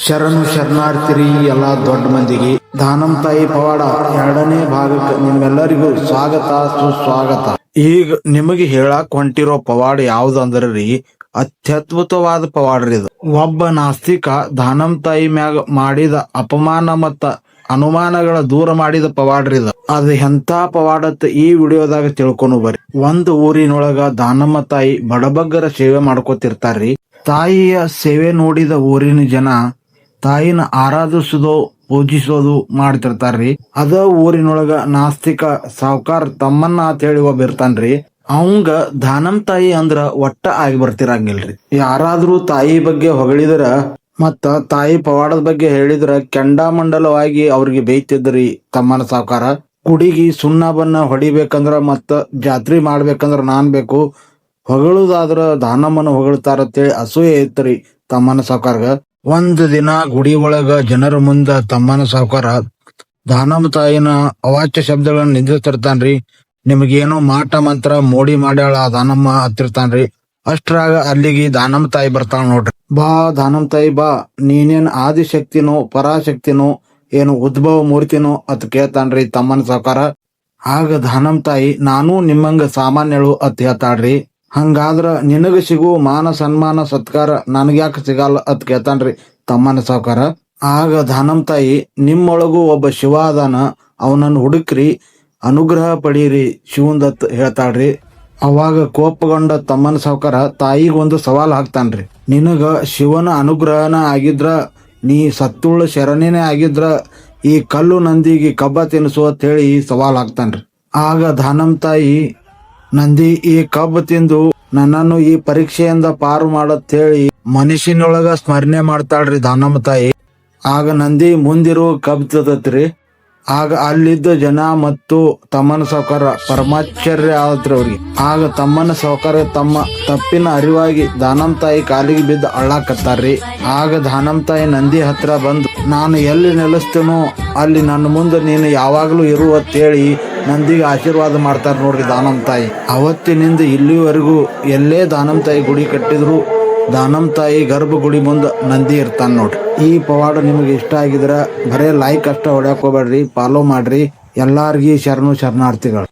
ಶರಣು ಶರಣಾರ್ಥಿರಿ ಎಲ್ಲ ದೊಡ್ಡ ಮಂದಿಗೆ ದಾನಮ್ ತಾಯಿ ಪವಾಡ 2ನೇ ಭಾಗಕ್ಕೆ ನಿಮ್ಮೆಲ್ಲರಿಗೂ ಸ್ವಾಗತ ಸುಸ್ವಾಗತ. ಈಗ ನಿಮಗೆ ಹೇಳಕ್ ಹೊಂಟಿರೋ ಪವಾಡ ಯಾವ್ದಂದ್ರಿ ಅತ್ಯದ್ಭುತವಾದ ಪವಾಡ ಇದು. ಒಬ್ಬ ನಾಸ್ತಿಕ ದಾನಮ್ ತಾಯಿ ಮ್ಯಾಗ ಮಾಡಿದ ಅಪಮಾನ ಮತ್ತ ಅನುಮಾನಗಳ ದೂರ ಮಾಡಿದ ಪವಾಡ್ರಿದ. ಅದು ಎಂತ ಪವಾಡತ್ ಈ ವಿಡಿಯೋದಾಗ ತಿಳ್ಕೊಂಡು ಬರ್ರಿ. ಒಂದು ಊರಿನೊಳಗ ದಾನಮ್ಮ ತಾಯಿ ಬಡಬಗ್ಗರ ಸೇವೆ ಮಾಡ್ಕೋತಿರ್ತಾರ್ರಿ. ತಾಯಿಯ ಸೇವೆ ನೋಡಿದ ಊರಿನ ಜನ ತಾಯಿನ ಆರಾಧಿಸೋದು ಪೂಜಿಸೋದು ಮಾಡ್ತಿರ್ತಾರ್ರಿ. ಅದ ಊರಿನೊಳಗ ನಾಸ್ತಿಕ ಸಾವ್ಕಾರ ತಮ್ಮನ್ನ ಅಂತ ಹೇಳಿ ಒಬ್ಬ ಇರ್ತಾನ್ರಿ. ಅವಂಗ ದಾನಮ್ ತಾಯಿ ಅಂದ್ರ ಒಟ್ಟ ಆಗಿ ಬರ್ತಿರಂಗಿಲ್ರಿ. ಯಾರಾದ್ರೂ ತಾಯಿ ಬಗ್ಗೆ ಹೊಗಳಿದ್ರ ಮತ್ತ ತಾಯಿ ಪವಾಡದ ಬಗ್ಗೆ ಹೇಳಿದ್ರ ಕೆಂಡಾಮಂಡಲವಾಗಿ ಅವ್ರಿಗೆ ಬೇಯ್ತಿದ್ರಿ ತಮ್ಮನ ಸಾವ್ಕಾರ. ಗುಡಿಗಿ ಸುಣ್ಣ ಬಣ್ಣ ಹೊಡಿಬೇಕಂದ್ರ ಮತ್ತ ಜಾತ್ರೆ ಮಾಡ್ಬೇಕಂದ್ರ ನಾನ್ ಬೇಕು, ಹೊಗಳುದಾದ್ರ ದಾನಮ್ಮನ ಹೊಗಳ್ತಾರತ್ತೇಳಿ ಅಸೂಯೆ ಐತ್ರಿ ತಮ್ಮನ ಸಾವ್ಕಾರ್ಗ. ಒಂದ್ ದಿನ ಗುಡಿ ಒಳಗ ಜನರ ಮುಂದ ತಮ್ಮನ ಸಾವ್ಕಾರ ದಾನಮ್ಮ ತಾಯಿನ ಅವಾಚ್ಯ ಶಬ್ದಗಳನ್ನ ನಿಂದಿರ್ತಿರ್ತಾನ್ರಿ. ನಿಮಗೇನೋ ಮಾಟ ಮಂತ್ರ ಮೋಡಿ ಮಾಡ್ಯಾಳ ದಾನಮ್ಮ ಹತ್ತಿರ್ತಾನ್ರಿ. ಅಷ್ಟ್ರಾಗ ಅಲ್ಲಿಗೆ ದಾನಮ್ಮ ತಾಯಿ ಬರ್ತಾಳ ನೋಡ್ರಿ. ಬಾ ದಾನಮ್ಮ ತಾಯಿ ಬಾ, ನೀನೇನ್ ಆದಿಶಕ್ತಿನೋ ಪರಾಶಕ್ತಿನೋ ಏನು ಉದ್ಭವ ಮೂರ್ತಿನೋ ಅತ್ ಕೇಳ್ತಾನ್ರಿ ತಮ್ಮನ ಸಾವ್ಕಾರ. ಆಗ ದಾನಮ್ಮ ತಾಯಿ ನಾನು ನಿಮ್ಮಂಗ ಸಾಮಾನ್ಯಳು ಅತ್ ಹೇಳ್ತಾಳ್ರಿ. ಹಂಗಾದ್ರ ನಿನಗ ಸಿಗು ಮಾನ ಸನ್ಮಾನ ಸತ್ಕಾರ ನನಗ್ಯಾಕ ಸಿಗಲ್ಲ ಅತ್ ಕೇಳ್ತಾನ್ರಿ ತಮ್ಮನ ಸಾವ್ಕಾರ. ಆಗ ದಾನಮ್ಮ ತಾಯಿ ನಿಮ್ಮೊಳಗೂ ಒಬ್ಬ ಶಿವ ಅದಾನ, ಅವನನ್ನ ಹುಡುಕ್ರಿ, ಅನುಗ್ರಹ ಪಡೀರಿ ಶಿವಂದತ್ ಹೇಳ್ತಾಳ್ರಿ. ಅವಾಗ ಕೋಪಗೊಂಡ ತಮ್ಮನ ಸಾವ್ಕಾರ ತಾಯಿಗೊಂದು ಸವಾಲ್ ಹಾಕ್ತಾನ್ರಿ. ನಿನಗ ಶಿವನ ಅನುಗ್ರಹನ ಆಗಿದ್ರ, ನೀ ಸತ್ತುಳ್ಳ ಶರಣಿನೇ ಆಗಿದ್ರ ಈ ಕಲ್ಲು ನಂದಿಗೆ ಕಬ್ಬ ತಿನ್ಸು ಅಂತ ಹೇಳಿ ಸವಾಲ್ ಹಾಕ್ತಾನ್ರಿ. ಆಗ ದಾನಮ್ಮ ತಾಯಿ ನಂದಿ ಈ ಕಬ್ಬು ತಿಂದು ನನ್ನನ್ನು ಈ ಪರೀಕ್ಷೆಯಿಂದ ಪಾರು ಮಾಡತ್ ಹೇಳಿ ಮನಸ್ಸಿನೊಳಗ ಸ್ಮರಣೆ ಮಾಡ್ತಾಳ್ರಿ ದಾನಮ್ಮ ತಾಯಿ. ಆಗ ನಂದಿ ಮುಂದಿರುವ ಕಬ್ಬು ತಿಂದತ್ರಿ. ಆಗ ಅಲ್ಲಿದ್ದ ಜನ ಮತ್ತು ತಮ್ಮನ ಸಾವ್ಕಾರ ಪರಮಾಶ್ಚರ್ಯ ಆದ್ರಿ ಅವ್ರಿಗೆ. ಆಗ ತಮ್ಮನ ಸಾವ್ಕಾರ ತಮ್ಮ ತಪ್ಪಿನ ಅರಿವಾಗಿ ದಾನಮ್ಮ ತಾಯಿ ಕಾಲಿಗೆ ಬಿದ್ದು ಅಳ್ಳಾಕತ್ತಾರ್ರಿ. ಆಗ ದಾನಮ್ಮ ತಾಯಿ ನಂದಿ ಹತ್ರ ಬಂದು ನಾನು ಎಲ್ಲಿ ನೆಲೆಸ್ತೇನೋ ಅಲ್ಲಿ ನನ್ನ ಮುಂದೆ ನೀನು ಯಾವಾಗ್ಲೂ ಇರು ಅಂತೇಳಿ ನಂದಿಗೆ ಆಶೀರ್ವಾದ ಮಾಡ್ತಾರ ನೋಡ್ರಿ ದಾನಮ್ಮ ತಾಯಿ. ಅವತ್ತಿನಿಂದ ಇಲ್ಲಿವರೆಗೂ ಎಲ್ಲೇ ದಾನಮ್ಮ ತಾಯಿ ಗುಡಿ ಕಟ್ಟಿದ್ರು ದಾನಮ್ಮ ತಾಯಿ ಗರ್ಭಗುಡಿ ಮುಂದೆ ನಂದಿ ಇರ್ತಾನ ನೋಡ್ರಿ. ಈ ಪವಾಡ ನಿಮಗೆ ಇಷ್ಟ ಆಗಿದ್ರ ಬರೇ ಲೈಕ್ ಅಷ್ಟ ಹೊಡ್ಯಾಕ್ ಹೋಗ್ಬೇಡ್ರಿ, ಫಾಲೋ ಮಾಡ್ರಿ. ಎಲ್ಲಾರ್ಗಿ ಶರಣು ಶರಣಾರ್ಥಿಗಳು.